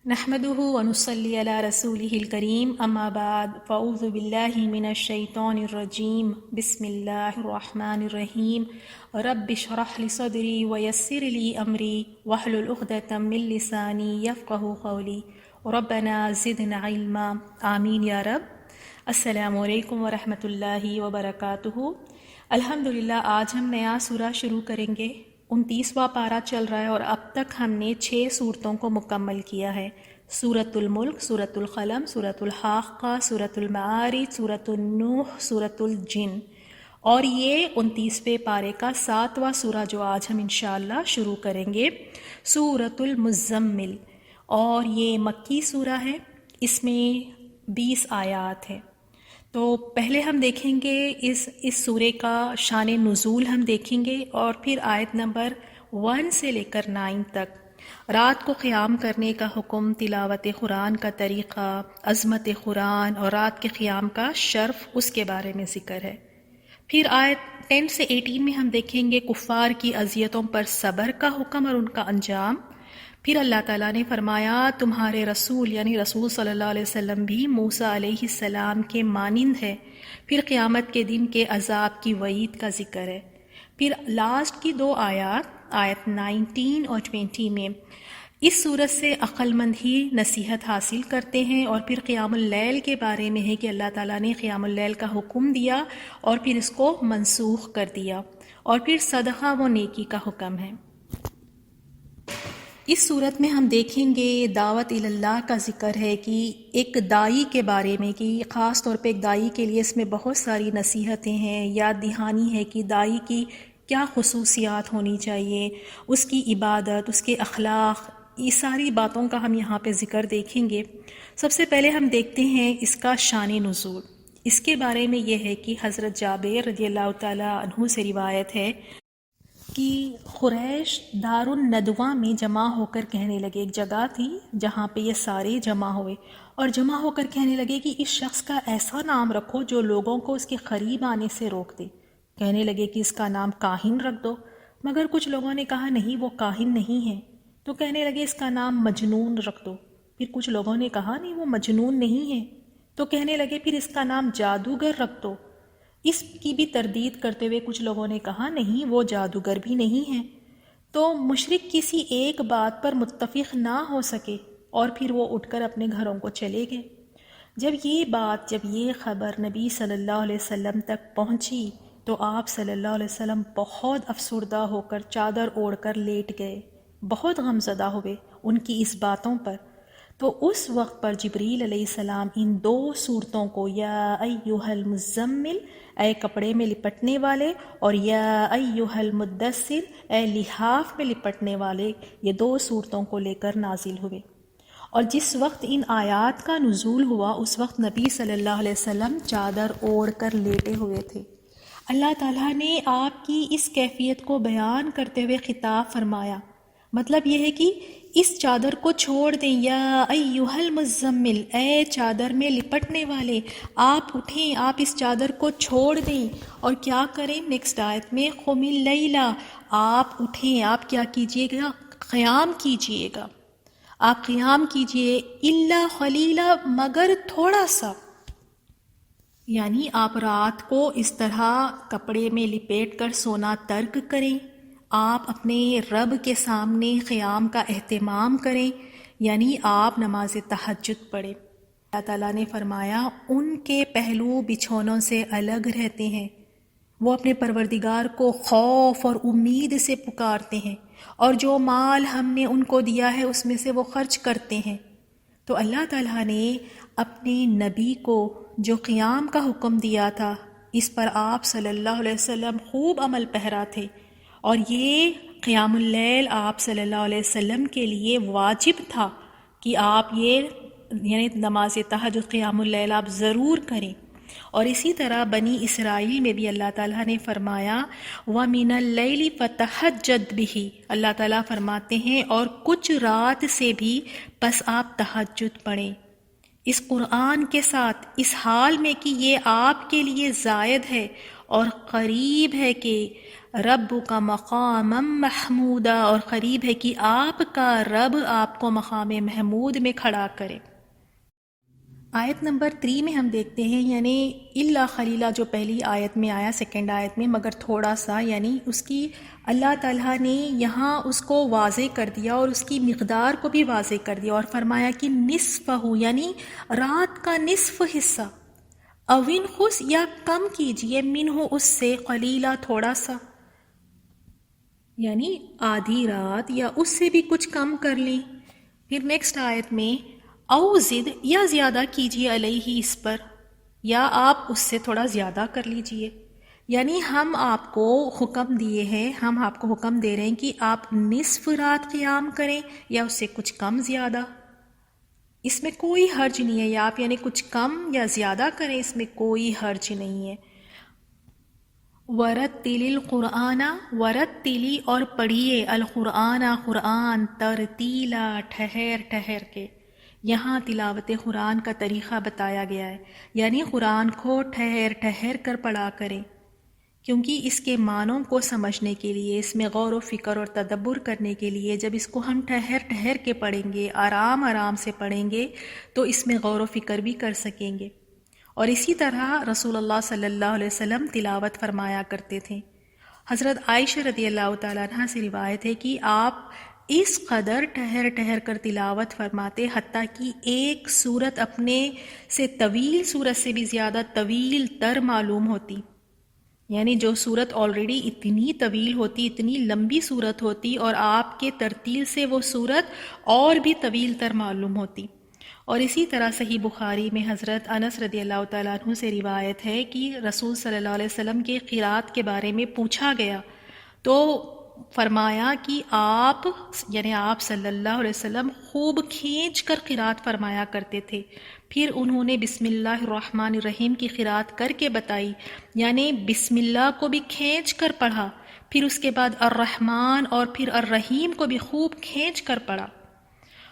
نحمده ونصلي على رسوله الكريم اما بعد فاعوذ بالله من الشيطان الرجيم بسم الله الرحمن الرحيم رب اشرح لي صدري ويسر لي امري واحلل عقدة من لساني يفقهوا قولي ربنا زدنا علما آمین یا رب۔ السلام علیکم ورحمۃ اللہ وبرکاتہ۔ الحمدللہ آج ہم نیا سورہ شروع کریں گے۔ 29واں پارہ چل رہا ہے اور اب تک ہم نے 6 صورتوں کو مکمل کیا ہے۔ سورۃ الملک، سورۃ القلم، سورۃ الحاقہ، سورۃ المعارج، سورۃ النوح، سورۃ الجن، اور یہ 29ویں پارے کا 7واں سورہ جو آج ہم انشاءاللہ شروع کریں گے، سورۃ المزمل، اور یہ مکی سورہ ہے۔ اس میں 20 آیات ہیں۔ تو پہلے ہم دیکھیں گے اس سورے کا شان نزول ہم دیکھیں گے، اور پھر آیت نمبر 1 سے لے کر 9 تک رات کو قیام کرنے کا حکم، تلاوت قرآن کا طریقہ، عظمت قرآن اور رات کے قیام کا شرف، اس کے بارے میں ذکر ہے۔ پھر آیت 10 سے 18 میں ہم دیکھیں گے کفار کی اذیتوں پر صبر کا حکم اور ان کا انجام۔ پھر اللہ تعالیٰ نے فرمایا تمہارے رسول یعنی رسول صلی اللہ علیہ وسلم بھی موسیٰ علیہ السلام کے مانند ہے۔ پھر قیامت کے دن کے عذاب کی وعید کا ذکر ہے۔ پھر لاسٹ کی 2 آیات، آیت 19 اور 20 میں اس صورت سے عقل مند ہی نصیحت حاصل کرتے ہیں، اور پھر قیام اللیل کے بارے میں ہے کہ اللہ تعالیٰ نے قیام اللیل کا حکم دیا اور پھر اس کو منسوخ کر دیا، اور پھر صدقہ و نیکی کا حکم ہے۔ اس صورت میں ہم دیکھیں گے دعوت اللہ کا ذکر ہے کہ ایک دائی کے بارے میں، کہ خاص طور پہ ایک دائی کے لیے اس میں بہت ساری نصیحتیں ہیں، یاد دہانی ہے کہ دائی کی کیا خصوصیات ہونی چاہیے، اس کی عبادت، اس کے اخلاق، یہ ساری باتوں کا ہم یہاں پہ ذکر دیکھیں گے۔ سب سے پہلے ہم دیکھتے ہیں اس کا شان نزول۔ اس کے بارے میں یہ ہے کہ حضرت جابر رضی اللہ تعالیٰ عنہ سے روایت ہے کہ قریش دار الندوہ میں جمع ہو کر کہنے لگے، ایک جگہ تھی جہاں پہ یہ سارے جمع ہوئے، اور جمع ہو کر کہنے لگے کہ اس شخص کا ایسا نام رکھو جو لوگوں کو اس کے قریب آنے سے روک دے۔ کہنے لگے کہ اس کا نام کاہن رکھ دو، مگر کچھ لوگوں نے کہا نہیں وہ کاہن نہیں ہے، تو کہنے لگے اس کا نام مجنون رکھ دو۔ پھر کچھ لوگوں نے کہا نہیں وہ مجنون نہیں ہے، تو کہنے لگے پھر اس کا نام جادوگر رکھ دو۔ اس کی بھی تردید کرتے ہوئے کچھ لوگوں نے کہا نہیں وہ جادوگر بھی نہیں ہے۔ تو مشرک کسی ایک بات پر متفق نہ ہو سکے اور پھر وہ اٹھ کر اپنے گھروں کو چلے گئے۔ جب یہ خبر نبی صلی اللہ علیہ وسلم تک پہنچی تو آپ صلی اللہ علیہ وسلم بہت افسردہ ہو کر چادر اوڑھ کر لیٹ گئے، بہت غمزدہ ہوئے ان کی اس باتوں پر۔ تو اس وقت پر جبریل علیہ السلام ان 2 صورتوں کو، یا ایھا المزمل اے کپڑے میں لپٹنے والے، اور یا ایھا المدثر اے لحاف میں لپٹنے والے، یہ 2 صورتوں کو لے کر نازل ہوئے۔ اور جس وقت ان آیات کا نزول ہوا اس وقت نبی صلی اللہ علیہ وسلم چادر اوڑھ کر لیٹے ہوئے تھے۔ اللہ تعالیٰ نے آپ کی اس کیفیت کو بیان کرتے ہوئے خطاب فرمایا، مطلب یہ ہے کہ اس چادر کو چھوڑ دیں، یا ایھا المزمل اے چادر میں لپٹنے والے، آپ اٹھیں، آپ اس چادر کو چھوڑ دیں اور کیا کریں؟ نیکسٹ آیت میں قم اللیل، آپ اٹھیں، آپ کیا کیجئے گا؟ قیام کیجئے گا، آپ قیام کیجئے، الا قلیلا مگر تھوڑا سا، یعنی آپ رات کو اس طرح کپڑے میں لپیٹ کر سونا ترک کریں، آپ اپنے رب کے سامنے قیام کا اہتمام کریں، یعنی آپ نماز تہجد پڑھیں۔ اللہ تعالیٰ نے فرمایا ان کے پہلو بچھونوں سے الگ رہتے ہیں، وہ اپنے پروردگار کو خوف اور امید سے پکارتے ہیں، اور جو مال ہم نے ان کو دیا ہے اس میں سے وہ خرچ کرتے ہیں۔ تو اللہ تعالیٰ نے اپنے نبی کو جو قیام کا حکم دیا تھا اس پر آپ صلی اللہ علیہ وسلم خوب عمل پیرا تھے، اور یہ قیام اللیل آپ صلی اللہ علیہ وسلم کے لیے واجب تھا کہ آپ یہ یعنی نماز تہجد قیام اللیل آپ ضرور کریں۔ اور اسی طرح بنی اسرائیل میں بھی اللہ تعالیٰ نے فرمایا وَمِنَ اللَّيْلِ فَتَہَجَّدْ بِهِ، اللہ تعالیٰ فرماتے ہیں اور کچھ رات سے بھی پس آپ تہجد پڑھیں، اس قرآن کے ساتھ اس حال میں کہ یہ آپ کے لیے زائد ہے اور قریب ہے کہ رب کا مقام محمودہ، اور قریب ہے کہ آپ کا رب آپ کو مقام محمود میں کھڑا کرے۔ آیت نمبر 3 میں ہم دیکھتے ہیں، یعنی اللہ خلیلہ جو پہلی آیت میں آیا، سیکنڈ آیت میں، مگر تھوڑا سا، یعنی اس کی اللہ تعالیٰ نے یہاں اس کو واضح کر دیا اور اس کی مقدار کو بھی واضح کر دیا اور فرمایا کہ نصفہ، یعنی رات کا نصف حصہ، اوین خس، یا کم کیجئے، منہ اس سے، قلیلہ تھوڑا سا، یعنی آدھی رات یا اس سے بھی کچھ کم کر لیں۔ پھر نیکسٹ آیت میں او زد، یا زیادہ کیجیے، علیہ، اس پر، یا آپ اس سے تھوڑا زیادہ کر لیجئے۔ یعنی ہم آپ کو حکم دیے ہیں، ہم آپ کو حکم دے رہے ہیں کہ آپ نصف رات قیام کریں یا اس سے کچھ کم زیادہ، اس میں کوئی حرج نہیں ہے، یا آپ یعنی کچھ کم یا زیادہ کریں، اس میں کوئی حرج نہیں ہے۔ ورتل القرآن، ورتلی، اور پڑھیے، القرآن، قرآن، ترتیلا، ٹھہر ٹھہر کے۔ یہاں تلاوت قرآن کا طریقہ بتایا گیا ہے، یعنی قرآن کو ٹھہر ٹھہر کر پڑھا کریں، کیونکہ اس کے معنوں کو سمجھنے کے لیے، اس میں غور و فکر اور تدبر کرنے کے لیے، جب اس کو ہم ٹھہر ٹھہر کے پڑھیں گے، آرام آرام سے پڑھیں گے، تو اس میں غور و فکر بھی کر سکیں گے۔ اور اسی طرح رسول اللہ صلی اللہ علیہ وسلم تلاوت فرمایا کرتے تھے۔ حضرت عائشہ رضی اللہ تعالیٰ عنہ سے روایت ہے کہ آپ اس قدر ٹھہر ٹھہر کر تلاوت فرماتے، حتیٰ کہ ایک سورت اپنے سے طویل سورت سے بھی زیادہ طویل تر معلوم ہوتی، یعنی جو سورت آلریڈی اتنی طویل ہوتی، اتنی لمبی سورت ہوتی، اور آپ کے ترتیل سے وہ سورت اور بھی طویل تر معلوم ہوتی۔ اور اسی طرح صحیح بخاری میں حضرت انس رضی اللہ تعالیٰ عنہ سے روایت ہے کہ رسول صلی اللہ علیہ وسلم کے قرات کے بارے میں پوچھا گیا تو فرمایا کہ آپ یعنی آپ صلی اللہ علیہ وسلم خوب کھینچ کر قرات فرمایا کرتے تھے۔ پھر انہوں نے بسم اللہ الرحمن الرحیم کی قرات کر کے بتائی، یعنی بسم اللہ کو بھی کھینچ کر پڑھا، پھر اس کے بعد الرحمن اور پھر الرحیم کو بھی خوب کھینچ کر پڑھا۔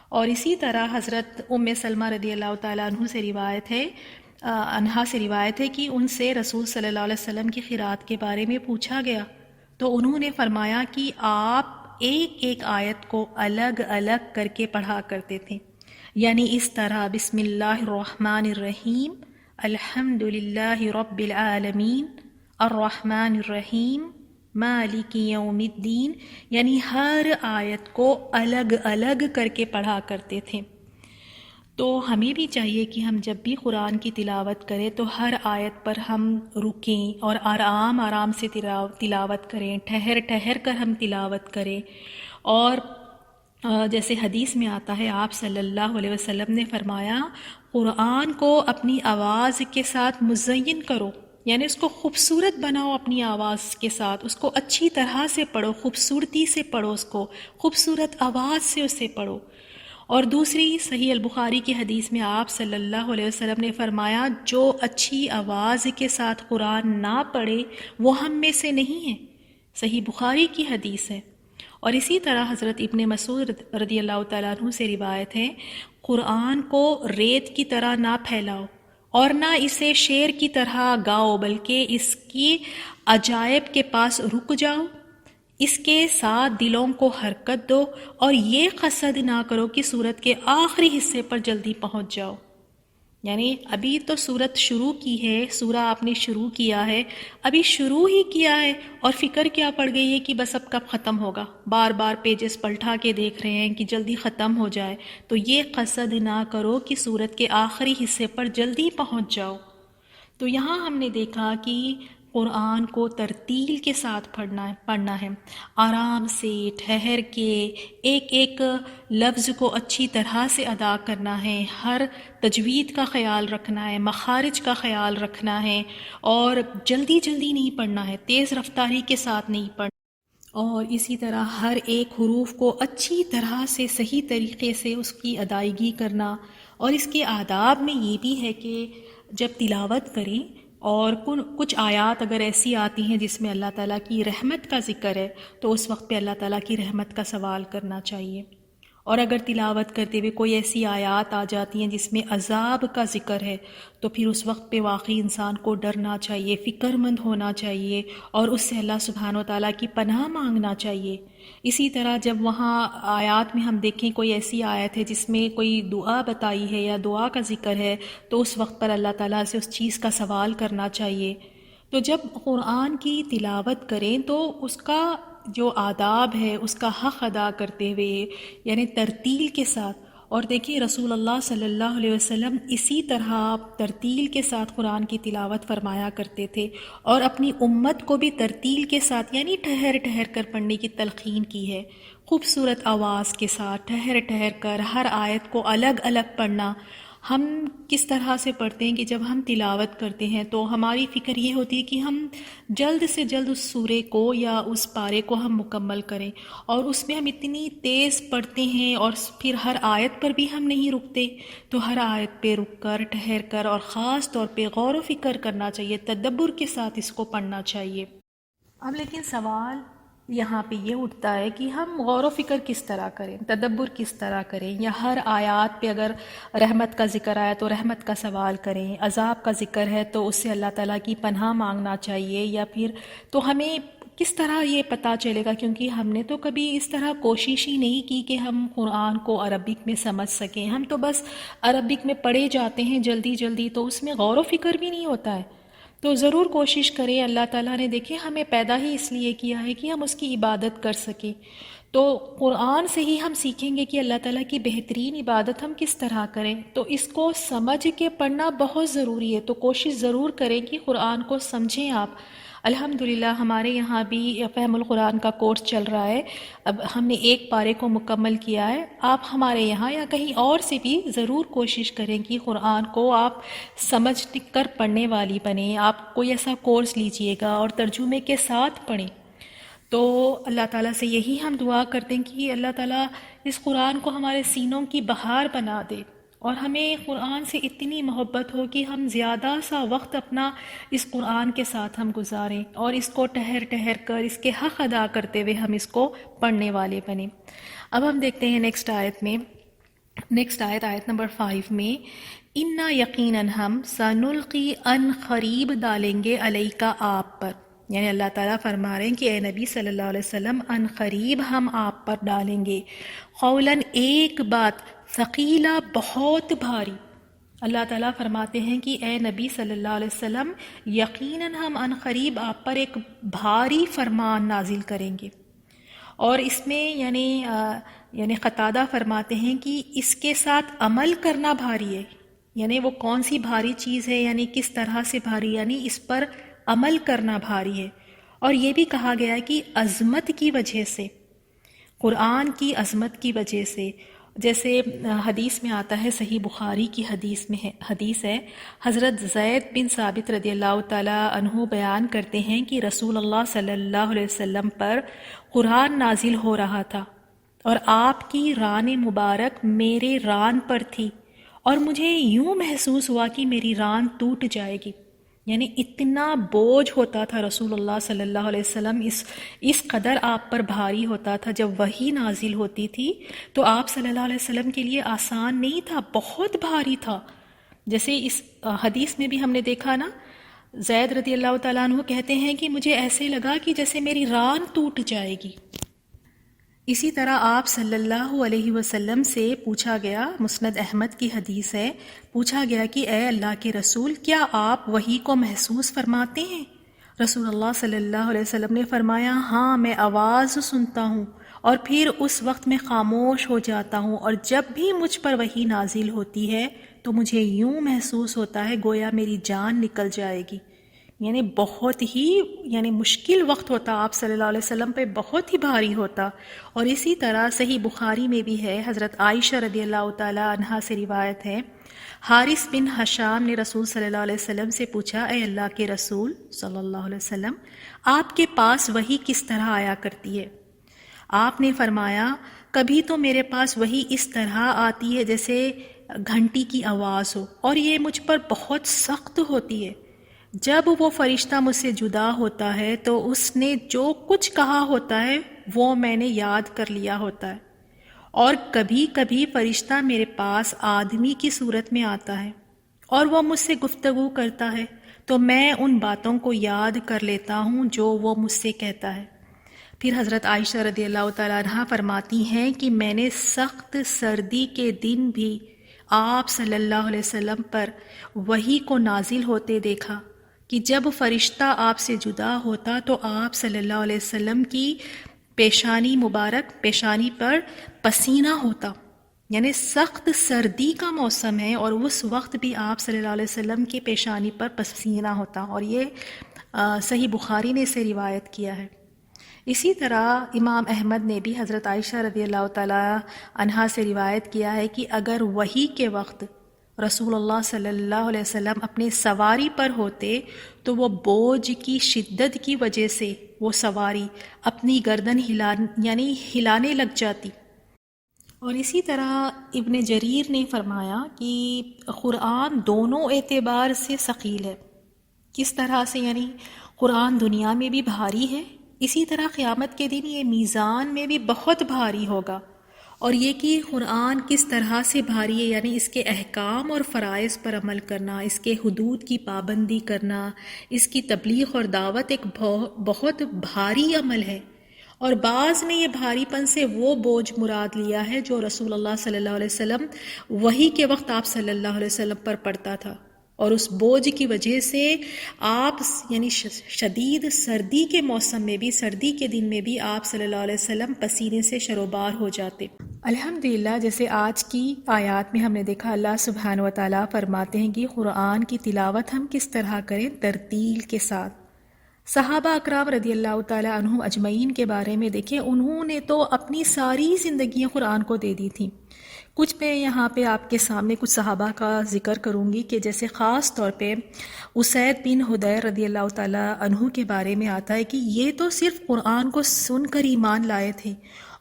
اور اسی طرح حضرت ام سلمہ رضی اللہ تعالیٰ عنہ سے روایت ہے، انہا سے روایت ہے کہ ان سے رسول صلی اللہ علیہ وسلم کی قرات کے بارے میں پوچھا گیا تو انہوں نے فرمایا کہ آپ ایک ایک آیت کو الگ الگ کر کے پڑھا کرتے تھے، یعنی اس طرح بسم اللہ الرحمن الرحیم، الحمد للہ رب العالمین، الرحمن الرحیم، مالک یوم الدین، یعنی ہر آیت کو الگ الگ کر کے پڑھا کرتے تھے۔ تو ہمیں بھی چاہیے کہ ہم جب بھی قرآن کی تلاوت کریں تو ہر آیت پر ہم رکیں اور آرام آرام سے تلاوت کریں، ٹھہر ٹھہر کر ہم تلاوت کریں۔ اور جیسے حدیث میں آتا ہے، آپ صلی اللہ علیہ وسلم نے فرمایا، قرآن کو اپنی آواز کے ساتھ مزین کرو، یعنی اس کو خوبصورت بناؤ، اپنی آواز کے ساتھ اس کو اچھی طرح سے پڑھو، خوبصورتی سے پڑھو، اس کو خوبصورت آواز سے اسے پڑھو۔ اور دوسری صحیح البخاری کی حدیث میں آپ صلی اللہ علیہ وسلم نے فرمایا، جو اچھی آواز کے ساتھ قرآن نہ پڑھے وہ ہم میں سے نہیں ہے، صحیح بخاری کی حدیث ہے۔ اور اسی طرح حضرت ابن مسعود رضی اللہ تعالیٰ عنہ سے روایت ہے، قرآن کو ریت کی طرح نہ پھیلاؤ اور نہ اسے شعر کی طرح گاؤ، بلکہ اس کی عجائب کے پاس رک جاؤ، اس کے ساتھ دلوں کو حرکت دو، اور یہ قصد نہ کرو کہ سورت کے آخری حصے پر جلدی پہنچ جاؤ، یعنی ابھی تو سورت شروع کی ہے، سورہ آپ نے شروع کیا ہے، ابھی شروع ہی کیا ہے اور فکر کیا پڑ گئی ہے کہ بس اب کب ختم ہوگا، بار بار پیجز پلٹا کے دیکھ رہے ہیں کہ جلدی ختم ہو جائے۔ تو یہ قصد نہ کرو کہ سورت کے آخری حصے پر جلدی پہنچ جاؤ۔ تو یہاں ہم نے دیکھا کہ قرآن کو ترتیل کے ساتھ پڑھنا ہے، آرام سے ٹھہر کے ایک ایک لفظ کو اچھی طرح سے ادا کرنا ہے، ہر تجوید کا خیال رکھنا ہے، مخارج کا خیال رکھنا ہے، اور جلدی جلدی نہیں پڑھنا ہے، تیز رفتاری کے ساتھ نہیں پڑھنا، اور اسی طرح ہر ایک حروف کو اچھی طرح سے صحیح طریقے سے اس کی ادائیگی کرنا۔ اور اس کے آداب میں یہ بھی ہے کہ جب تلاوت کریں اور کچھ آیات اگر ایسی آتی ہیں جس میں اللہ تعالیٰ کی رحمت کا ذکر ہے تو اس وقت پہ اللہ تعالیٰ کی رحمت کا سوال کرنا چاہیے۔ اور اگر تلاوت کرتے ہوئے کوئی ایسی آیات آ جاتی ہیں جس میں عذاب کا ذکر ہے تو پھر اس وقت پہ واقعی انسان کو ڈرنا چاہیے، فکر مند ہونا چاہیے اور اس سے اللہ سبحانہ و تعالیٰ کی پناہ مانگنا چاہیے۔ اسی طرح جب وہاں آیات میں ہم دیکھیں کوئی ایسی آیت ہے جس میں کوئی دعا بتائی ہے یا دعا کا ذکر ہے تو اس وقت پر اللہ تعالیٰ سے اس چیز کا سوال کرنا چاہیے۔ تو جب قرآن کی تلاوت کریں تو اس کا جو آداب ہے اس کا حق ادا کرتے ہوئے، یعنی ترتیل کے ساتھ۔ اور دیکھیں رسول اللہ صلی اللہ علیہ وسلم اسی طرح ترتیل کے ساتھ قرآن کی تلاوت فرمایا کرتے تھے اور اپنی امت کو بھی ترتیل کے ساتھ یعنی ٹھہر ٹھہر کر پڑھنے کی تلقین کی ہے، خوبصورت آواز کے ساتھ ٹھہر ٹھہر کر ہر آیت کو الگ الگ پڑھنا۔ ہم کس طرح سے پڑھتے ہیں کہ جب ہم تلاوت کرتے ہیں تو ہماری فکر یہ ہوتی ہے کہ ہم جلد سے جلد اس سورے کو یا اس پارے کو ہم مکمل کریں، اور اس میں ہم اتنی تیز پڑھتے ہیں اور پھر ہر آیت پر بھی ہم نہیں رکتے، تو ہر آیت پہ رک کر ٹھہر کر اور خاص طور پہ غور و فکر کرنا چاہیے، تدبر کے ساتھ اس کو پڑھنا چاہیے۔ اب لیکن سوال یہاں پہ یہ اٹھتا ہے کہ ہم غور و فکر کس طرح کریں، تدبر کس طرح کریں، یا ہر آیات پہ اگر رحمت کا ذکر آیا تو رحمت کا سوال کریں، عذاب کا ذکر ہے تو اس سے اللہ تعالیٰ کی پناہ مانگنا چاہیے، یا پھر تو ہمیں کس طرح یہ پتہ چلے گا؟ کیونکہ ہم نے تو کبھی اس طرح کوشش ہی نہیں کی کہ ہم قرآن کو عربک میں سمجھ سکیں، ہم تو بس عربک میں پڑھے جاتے ہیں جلدی جلدی، تو اس میں غور و فکر بھی نہیں ہوتا ہے۔ تو ضرور کوشش کریں، اللہ تعالیٰ نے دیکھیں ہمیں پیدا ہی اس لیے کیا ہے کہ ہم اس کی عبادت کر سکیں، تو قرآن سے ہی ہم سیکھیں گے کہ اللہ تعالیٰ کی بہترین عبادت ہم کس طرح کریں، تو اس کو سمجھ کے پڑھنا بہت ضروری ہے۔ تو کوشش ضرور کریں کہ قرآن کو سمجھیں آپ۔ الحمدللہ ہمارے یہاں بھی فہم القرآن کا کورس چل رہا ہے، اب ہم نے ایک پارے کو مکمل کیا ہے۔ آپ ہمارے یہاں یا کہیں اور سے بھی ضرور کوشش کریں کہ قرآن کو آپ سمجھ کر پڑھنے والی بنیں، آپ کوئی ایسا کورس لیجئے گا اور ترجمے کے ساتھ پڑھیں۔ تو اللہ تعالیٰ سے یہی ہم دعا کرتے ہیں کہ اللہ تعالیٰ اس قرآن کو ہمارے سینوں کی بہار بنا دے، اور ہمیں قرآن سے اتنی محبت ہو کہ ہم زیادہ سا وقت اپنا اس قرآن کے ساتھ ہم گزاریں اور اس کو ٹھہر ٹھہر کر اس کے حق ادا کرتے ہوئے ہم اس کو پڑھنے والے بنیں۔ اب ہم دیکھتے ہیں نیکسٹ آیت نمبر 5 میں، اِنَّا یقیناً ہم سَنُلْقِی ان قریب ڈالیں گے علیکا آپ پر، یعنی اللہ تعالیٰ فرما رہے ہیں کہ اے نبی صلی اللہ علیہ وسلم ان قریب ہم آپ پر ڈالیں گے، قولاً ایک بات، ثقیلا بہت بھاری۔ اللہ تعالیٰ فرماتے ہیں کہ اے نبی صلی اللہ علیہ وسلم یقیناً ہم ان قریب آپ پر ایک بھاری فرمان نازل کریں گے، اور اس میں یعنی قتادہ فرماتے ہیں کہ اس کے ساتھ عمل کرنا بھاری ہے، یعنی وہ کون سی بھاری چیز ہے، یعنی کس طرح سے بھاری، یعنی اس پر عمل کرنا بھاری ہے۔ اور یہ بھی کہا گیا ہے کہ عظمت کی وجہ سے، قرآن کی عظمت کی وجہ سے، جیسے حدیث میں آتا ہے، صحیح بخاری کی حدیث ہے، حضرت زید بن ثابت رضی اللہ تعالیٰ عنہ بیان کرتے ہیں کہ رسول اللہ صلی اللہ علیہ وسلم پر قرآن نازل ہو رہا تھا اور آپ کی ران مبارک میرے ران پر تھی، اور مجھے یوں محسوس ہوا کہ میری ران ٹوٹ جائے گی، یعنی اتنا بوجھ ہوتا تھا رسول اللہ صلی اللہ علیہ وسلم، اس قدر آپ پر بھاری ہوتا تھا۔ جب وحی نازل ہوتی تھی تو آپ صلی اللہ علیہ وسلم کے لیے آسان نہیں تھا، بہت بھاری تھا۔ جیسے اس حدیث میں بھی ہم نے دیکھا نا، زید رضی اللہ تعالیٰ عنہ کہتے ہیں کہ مجھے ایسے لگا کہ جیسے میری ران ٹوٹ جائے گی۔ اسی طرح آپ صلی اللہ علیہ وسلم سے پوچھا گیا، مسند احمد کی حدیث ہے، پوچھا گیا کہ اے اللہ کے رسول، کیا آپ وحی کو محسوس فرماتے ہیں؟ رسول اللہ صلی اللہ علیہ وسلم نے فرمایا، ہاں، میں آواز سنتا ہوں اور پھر اس وقت میں خاموش ہو جاتا ہوں، اور جب بھی مجھ پر وحی نازل ہوتی ہے تو مجھے یوں محسوس ہوتا ہے گویا میری جان نکل جائے گی، یعنی بہت ہی مشکل وقت ہوتا آپ صلی اللہ علیہ وسلم پہ، بہت ہی بھاری ہوتا۔ اور اسی طرح صحیح بخاری میں بھی ہے، حضرت عائشہ رضی اللہ تعالی عنہا سے روایت ہے، حارث بن حشام نے رسول صلی اللہ علیہ وسلم سے پوچھا، اے اللہ کے رسول صلی اللہ علیہ وسلم، آپ کے پاس وحی کس طرح آیا کرتی ہے؟ آپ نے فرمایا، کبھی تو میرے پاس وحی اس طرح آتی ہے جیسے گھنٹی کی آواز ہو، اور یہ مجھ پر بہت سخت ہوتی ہے۔ جب وہ فرشتہ مجھ سے جدا ہوتا ہے تو اس نے جو کچھ کہا ہوتا ہے وہ میں نے یاد کر لیا ہوتا ہے، اور کبھی کبھی فرشتہ میرے پاس آدمی کی صورت میں آتا ہے اور وہ مجھ سے گفتگو کرتا ہے، تو میں ان باتوں کو یاد کر لیتا ہوں جو وہ مجھ سے کہتا ہے۔ پھر حضرت عائشہ رضی اللہ تعالیٰ عنہ فرماتی ہیں کہ میں نے سخت سردی کے دن بھی آپ صلی اللہ علیہ وسلم پر وحی کو نازل ہوتے دیکھا کہ جب فرشتہ آپ سے جدا ہوتا تو آپ صلی اللہ علیہ وسلم کی پیشانی مبارک پیشانی پر پسینہ ہوتا، یعنی سخت سردی کا موسم ہے اور اس وقت بھی آپ صلی اللہ علیہ وسلم کی پیشانی پر پسینہ ہوتا، اور یہ صحیح بخاری نے اسے روایت کیا ہے۔ اسی طرح امام احمد نے بھی حضرت عائشہ رضی اللہ تعالیٰ عنہا سے روایت کیا ہے کہ اگر وحی کے وقت رسول اللہ صلی اللہ علیہ وسلم اپنے سواری پر ہوتے تو وہ بوجھ کی شدت کی وجہ سے وہ سواری اپنی گردن ہلانے لگ جاتی۔ اور اسی طرح ابن جریر نے فرمایا کہ قرآن دونوں اعتبار سے ثقیل ہے۔ کس طرح سے؟ یعنی قرآن دنیا میں بھی بھاری ہے، اسی طرح قیامت کے دن یہ میزان میں بھی بہت بھاری ہوگا۔ اور یہ کہ قرآن کس طرح سے بھاری ہے، یعنی اس کے احکام اور فرائض پر عمل کرنا، اس کے حدود کی پابندی کرنا، اس کی تبلیغ اور دعوت ایک بہت بھاری عمل ہے۔ اور بعض نے یہ بھاری پن سے وہ بوجھ مراد لیا ہے جو رسول اللہ صلی اللہ علیہ وسلم وحی کے وقت آپ صلی اللہ علیہ وسلم پر پڑتا تھا، اور اس بوجھ کی وجہ سے آپ یعنی شدید سردی کے موسم میں بھی، سردی کے دن میں بھی آپ صلی اللہ علیہ وسلم پسینے سے شروبار ہو جاتے۔ الحمدللہ، جیسے آج کی آیات میں ہم نے دیکھا، اللہ سبحانہ و تعالیٰ فرماتے ہیں کہ قرآن کی تلاوت ہم کس طرح کریں؟ ترتیل کے ساتھ۔ صحابہ اکرام رضی اللہ تعالیٰ عنہم اجمعین کے بارے میں دیکھیں، انہوں نے تو اپنی ساری زندگیاں قرآن کو دے دی تھیں۔ کچھ میں یہاں پہ آپ کے سامنے کچھ صحابہ کا ذکر کروں گی کہ جیسے خاص طور پہ اسید بن حضیر رضی اللہ تعالیٰ عنہ کے بارے میں آتا ہے کہ یہ تو صرف قرآن کو سن کر ایمان لائے تھے،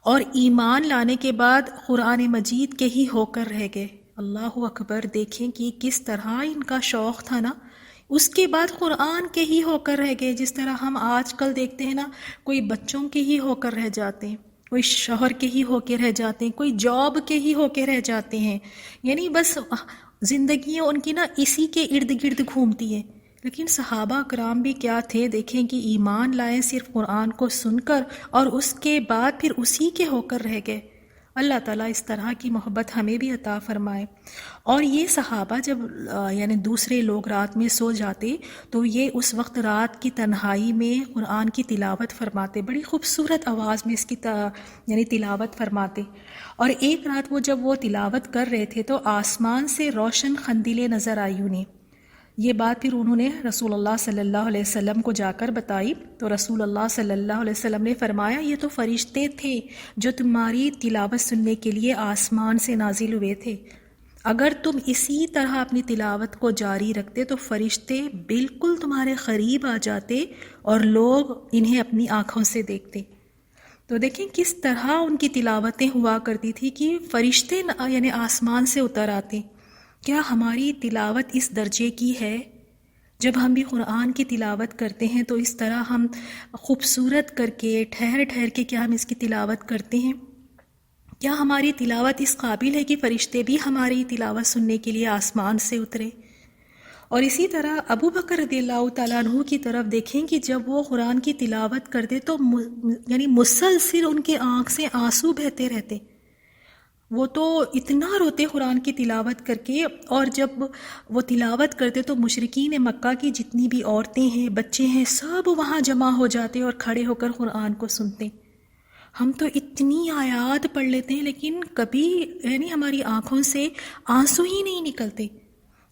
اور ایمان لانے کے بعد قرآن مجید کے ہی ہو کر رہ گئے۔ اللہ اکبر! دیکھیں کہ کس طرح ان کا شوق تھا نا، اس کے بعد قرآن کے ہی ہو کر رہ گئے۔ جس طرح ہم آج کل دیکھتے ہیں نا، کوئی بچوں کے ہی ہو کر رہ جاتے ہیں، کوئی شوہر کے ہی ہو کے رہ جاتے ہیں، کوئی جاب کے ہی ہو کے رہ جاتے ہیں، یعنی بس زندگیاں ان کی نا اسی کے ارد گرد گھومتی ہیں۔ لیکن صحابہ کرام بھی کیا تھے؟ دیکھیں کہ ایمان لائے صرف قرآن کو سن کر، اور اس کے بعد پھر اسی کے ہو کر رہ گئے۔ اللہ تعالیٰ اس طرح کی محبت ہمیں بھی عطا فرمائے۔ اور یہ صحابہ جب یعنی دوسرے لوگ رات میں سو جاتے تو یہ اس وقت رات کی تنہائی میں قرآن کی تلاوت فرماتے، بڑی خوبصورت آواز میں اس کی یعنی تلاوت فرماتے۔ اور ایک رات جب وہ تلاوت کر رہے تھے تو آسمان سے روشن قندیلیں نظر آئی انہیں۔ یہ بات پھر انہوں نے رسول اللہ صلی اللہ علیہ وسلم کو جا کر بتائی، تو رسول اللہ صلی اللہ علیہ وسلم نے فرمایا، یہ تو فرشتے تھے جو تمہاری تلاوت سننے کے لیے آسمان سے نازل ہوئے تھے۔ اگر تم اسی طرح اپنی تلاوت کو جاری رکھتے تو فرشتے بالکل تمہارے قریب آ جاتے اور لوگ انہیں اپنی آنکھوں سے دیکھتے۔ تو دیکھیں کس طرح ان کی تلاوتیں ہوا کرتی تھی کہ فرشتے یعنی آسمان سے اتر آتے۔ کیا ہماری تلاوت اس درجے کی ہے؟ جب ہم بھی قرآن کی تلاوت کرتے ہیں تو اس طرح ہم خوبصورت کر کے ٹھہر ٹھہر کے کیا ہم اس کی تلاوت کرتے ہیں؟ کیا ہماری تلاوت اس قابل ہے کہ فرشتے بھی ہماری تلاوت سننے کے لیے آسمان سے اترے؟ اور اسی طرح ابو بکر رضی اللہ تعالیٰ عنہ کی طرف دیکھیں کہ جب وہ قرآن کی تلاوت کرتے تو یعنی مسلسل ان کے آنکھ سے آنسو بہتے رہتے۔ وہ تو اتنا روتے قرآن کی تلاوت کر کے، اور جب وہ تلاوت کرتے تو مشرکین مکہ کی جتنی بھی عورتیں ہیں، بچے ہیں، سب وہاں جمع ہو جاتے اور کھڑے ہو کر قرآن کو سنتے۔ ہم تو اتنی آیات پڑھ لیتے ہیں لیکن کبھی یعنی ہماری آنکھوں سے آنسو ہی نہیں نکلتے،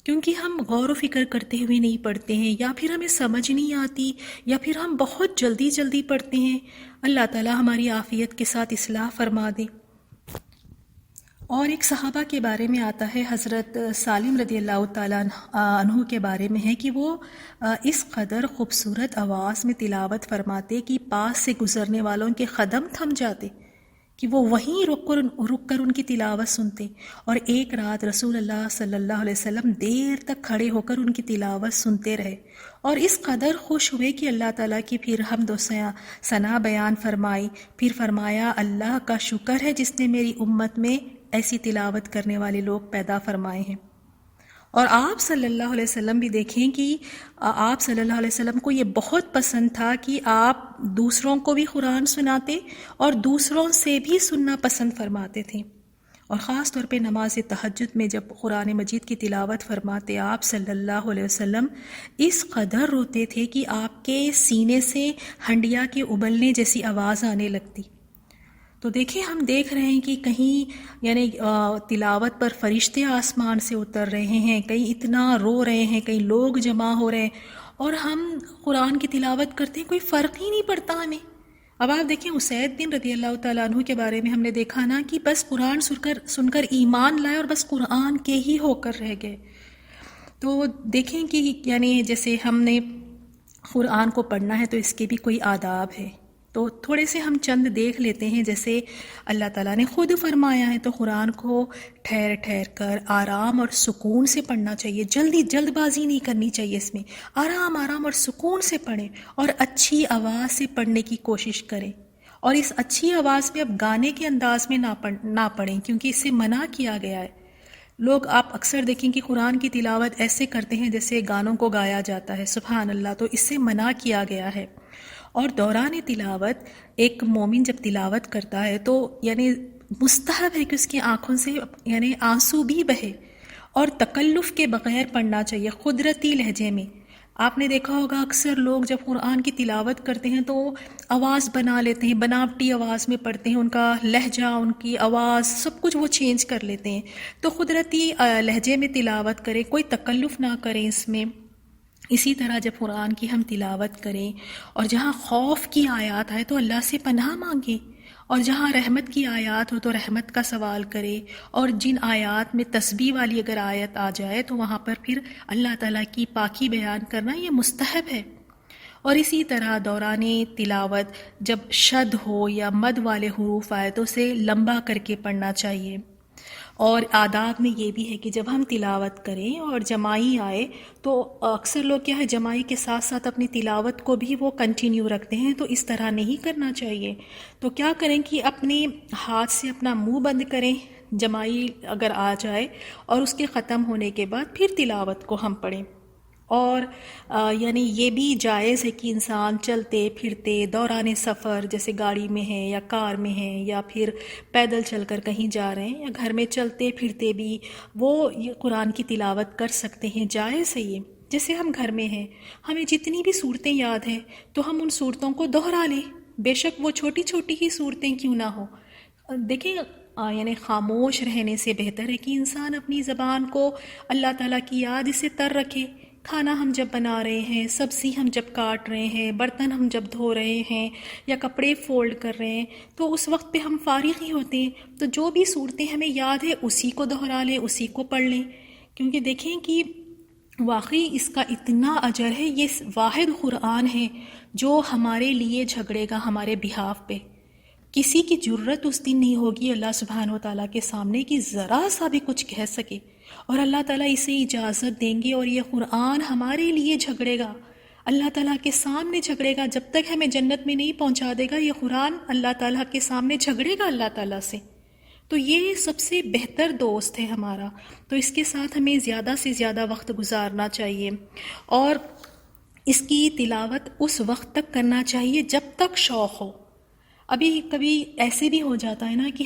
کیونکہ ہم غور و فکر کرتے ہوئے نہیں پڑھتے ہیں، یا پھر ہمیں سمجھ نہیں آتی، یا پھر ہم بہت جلدی جلدی پڑھتے ہیں۔ اللہ تعالی ہماری عافیت کے ساتھ اصلاح فرما دے۔ اور ایک صحابہ کے بارے میں آتا ہے، حضرت سالم رضی اللہ تعالیٰ عنہ کے بارے میں ہے کہ وہ اس قدر خوبصورت آواز میں تلاوت فرماتے کہ پاس سے گزرنے والوں کے قدم تھم جاتے، کہ وہ وہیں رک کر ان کی تلاوت سنتے، اور ایک رات رسول اللہ صلی اللہ علیہ وسلم دیر تک کھڑے ہو کر ان کی تلاوت سنتے رہے، اور اس قدر خوش ہوئے کہ اللہ تعالیٰ کی پھر حمد و ثنا بیان فرمائی، پھر فرمایا اللہ کا شکر ہے جس نے میری امت میں ایسی تلاوت کرنے والے لوگ پیدا فرمائے ہیں۔ اور آپ صلی اللہ علیہ وسلم بھی دیکھیں کہ آپ صلی اللہ علیہ وسلم کو یہ بہت پسند تھا کہ آپ دوسروں کو بھی قرآن سناتے اور دوسروں سے بھی سننا پسند فرماتے تھے، اور خاص طور پہ نماز تہجد میں جب قرآن مجید کی تلاوت فرماتے آپ صلی اللہ علیہ وسلم اس قدر روتے تھے کہ آپ کے سینے سے ہنڈیا کے ابلنے جیسی آواز آنے لگتی۔ تو دیکھیں ہم دیکھ رہے ہیں کہ کہیں یعنی تلاوت پر فرشتے آسمان سے اتر رہے ہیں، کہیں اتنا رو رہے ہیں، کہیں لوگ جمع ہو رہے ہیں، اور ہم قرآن کی تلاوت کرتے ہیں، کوئی فرق ہی نہیں پڑتا ہمیں۔ اب آپ دیکھیں اسید بن رضی اللہ تعالیٰ عنہ کے بارے میں ہم نے دیکھا نا کہ بس قرآن سن کر ایمان لائے اور بس قرآن کے ہی ہو کر رہ گئے۔ تو دیکھیں کہ یعنی جیسے ہم نے قرآن کو پڑھنا ہے تو اس کے بھی کوئی آداب ہے، تو تھوڑے سے ہم چند دیکھ لیتے ہیں۔ جیسے اللہ تعالیٰ نے خود فرمایا ہے تو قرآن کو ٹھہر ٹھہر کر آرام اور سکون سے پڑھنا چاہیے، جلد بازی نہیں کرنی چاہیے، اس میں آرام اور سکون سے پڑھیں، اور اچھی آواز سے پڑھنے کی کوشش کریں، اور اس اچھی آواز میں اب گانے کے انداز میں نہ پڑھیں کیونکہ اس سے منع کیا گیا ہے۔ لوگ آپ اکثر دیکھیں کہ قرآن کی تلاوت ایسے کرتے ہیں جیسے گانوں کو گایا جاتا ہے، سبحان اللہ، تو اس سے منع کیا گیا ہے۔ اور دوران تلاوت ایک مومن جب تلاوت کرتا ہے تو یعنی مستحب ہے کہ اس کی آنکھوں سے یعنی آنسو بھی بہے، اور تکلف کے بغیر پڑھنا چاہیے، قدرتی لہجے میں۔ آپ نے دیکھا ہوگا اکثر لوگ جب قرآن کی تلاوت کرتے ہیں تو آواز بنا لیتے ہیں، بناوٹی آواز میں پڑھتے ہیں، ان کا لہجہ، ان کی آواز، سب کچھ وہ چینج کر لیتے ہیں۔ تو قدرتی لہجے میں تلاوت کریں، کوئی تکلف نہ کریں اس میں۔ اسی طرح جب قرآن کی ہم تلاوت کریں اور جہاں خوف کی آیات آئے تو اللہ سے پناہ مانگیں، اور جہاں رحمت کی آیات ہو تو رحمت کا سوال کرے، اور جن آیات میں تسبیح والی اگر آیت آ جائے تو وہاں پر پھر اللہ تعالیٰ کی پاکی بیان کرنا یہ مستحب ہے۔ اور اسی طرح دوران تلاوت جب شد ہو یا مد والے حروف آئے تو اسے لمبا کر کے پڑھنا چاہیے۔ اور آداب میں یہ بھی ہے کہ جب ہم تلاوت کریں اور جماعی آئے تو اکثر لوگ کیا ہے جماعی کے ساتھ ساتھ اپنی تلاوت کو بھی وہ کنٹینیو رکھتے ہیں، تو اس طرح نہیں کرنا چاہیے۔ تو کیا کریں کہ اپنے ہاتھ سے اپنا منہ بند کریں جماعی اگر آ جائے، اور اس کے ختم ہونے کے بعد پھر تلاوت کو ہم پڑھیں۔ اور یعنی یہ بھی جائز ہے کہ انسان چلتے پھرتے دوران سفر، جیسے گاڑی میں ہے یا کار میں ہے یا پھر پیدل چل کر کہیں جا رہے ہیں یا گھر میں چلتے پھرتے بھی وہ یہ قرآن کی تلاوت کر سکتے ہیں، جائز ہے یہ۔ جیسے ہم گھر میں ہیں، ہمیں جتنی بھی صورتیں یاد ہیں تو ہم ان صورتوں کو دوہرا لیں، بے شک وہ چھوٹی چھوٹی ہی صورتیں کیوں نہ ہوں۔ دیکھیں یعنی خاموش رہنے سے بہتر ہے کہ انسان اپنی زبان کو اللہ تعالیٰ کی یاد سے تر رکھے۔ کھانا ہم جب بنا رہے ہیں، سبزی ہم جب کاٹ رہے ہیں، برتن ہم جب دھو رہے ہیں یا کپڑے فولڈ کر رہے ہیں، تو اس وقت پہ ہم فارغ ہی ہوتے ہیں، تو جو بھی صورتیں ہمیں یاد ہے اسی کو دوہرا لیں، اسی کو پڑھ لیں، کیونکہ دیکھیں کہ واقعی اس کا اتنا اجر ہے۔ یہ واحد قرآن ہے جو ہمارے لیے جھگڑے گا ہمارے بہاف پہ۔ کسی کی جرت اس دن نہیں ہوگی اللہ سبحانہ و تعالیٰ کے سامنے کہ ذرا سا بھی کچھ کہہ سکے، اور اللہ تعالیٰ اسے اجازت دیں گے، اور یہ قرآن ہمارے لیے جھگڑے گا، اللہ تعالیٰ کے سامنے جھگڑے گا۔ جب تک ہمیں جنت میں نہیں پہنچا دے گا یہ قرآن اللہ تعالیٰ کے سامنے جھگڑے گا اللہ تعالیٰ سے۔ تو یہ سب سے بہتر دوست ہے ہمارا، تو اس کے ساتھ ہمیں زیادہ سے زیادہ وقت گزارنا چاہیے، اور اس کی تلاوت اس وقت تک کرنا چاہیے جب تک شوق ہو۔ ابھی کبھی ایسے بھی ہو جاتا ہے نا کہ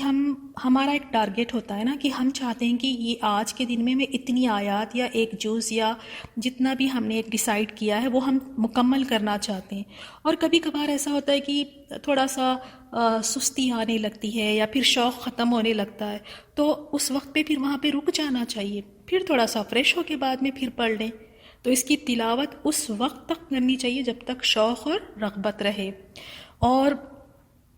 ہمارا ایک ٹارگٹ ہوتا ہے نا کہ ہم چاہتے ہیں کہ یہ آج کے دن میں اتنی آیات یا ایک جز یا جتنا بھی ہم نے ایک ڈیسائیڈ کیا ہے وہ ہم مکمل کرنا چاہتے ہیں، اور کبھی کبھار ایسا ہوتا ہے کہ تھوڑا سا سستی آنے لگتی ہے یا پھر شوق ختم ہونے لگتا ہے، تو اس وقت پہ پھر وہاں پہ رک جانا چاہیے، پھر تھوڑا سا فریش ہو کے بعد میں پھر پڑھ لیں۔ تو اس کی تلاوت اس وقت تک کرنی چاہیے جب تک شوق اور رغبت رہے۔ اور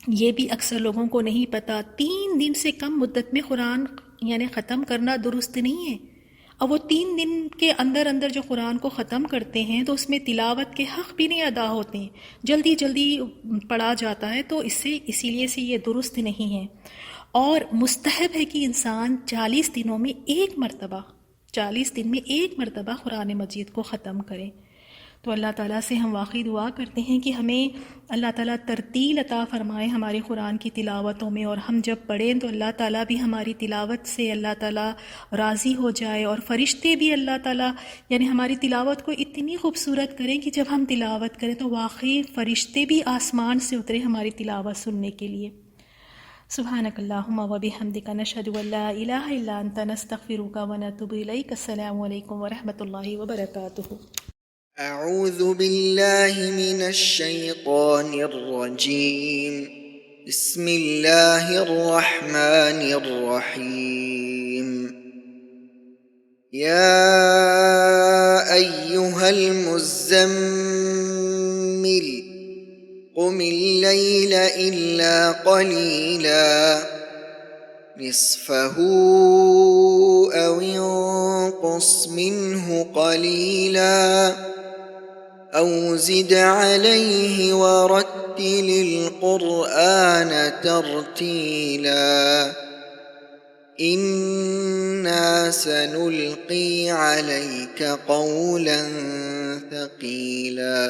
یہ بھی اکثر لوگوں کو نہیں پتہ، 3 دن سے کم مدت میں قرآن یعنی ختم کرنا درست نہیں ہے۔ اور وہ 3 دن کے اندر اندر جو قرآن کو ختم کرتے ہیں تو اس میں تلاوت کے حق بھی نہیں ادا ہوتے ہیں، جلدی جلدی پڑھا جاتا ہے، تو اسی لیے سے یہ درست نہیں ہے۔ اور مستحب ہے کہ انسان 40 دنوں میں 1 مرتبہ، 40 دن میں 1 مرتبہ قرآن مجید کو ختم کرے۔ تو اللہ تعالیٰ سے ہم واقعی دعا کرتے ہیں کہ ہمیں اللہ تعالیٰ ترتیل عطا فرمائے ہمارے قرآن کی تلاوتوں میں، اور ہم جب پڑھیں تو اللہ تعالیٰ بھی ہماری تلاوت سے اللہ تعالیٰ راضی ہو جائے، اور فرشتے بھی اللہ تعالیٰ یعنی ہماری تلاوت کو اتنی خوبصورت کریں کہ جب ہم تلاوت کریں تو واقعی فرشتے بھی آسمان سے اترے ہماری تلاوت سننے کے لیے۔ سبحانک اللہم و بحمدک، نشہد ان لا الہ الا انت، نستغفرک و نتوب الیک۔ السلام علیکم ورحمۃ اللہ وبرکاتہ۔ أعوذ بالله من الشيطان الرجيم. بسم الله الرحمن الرحيم. يا أيها المزمل قم الليل إلا قليلا نصفه أو انقص منه قليلا أو زد عليه ورتل القرآن ترتيلا إنا سنلقي عليك قولا ثقيلا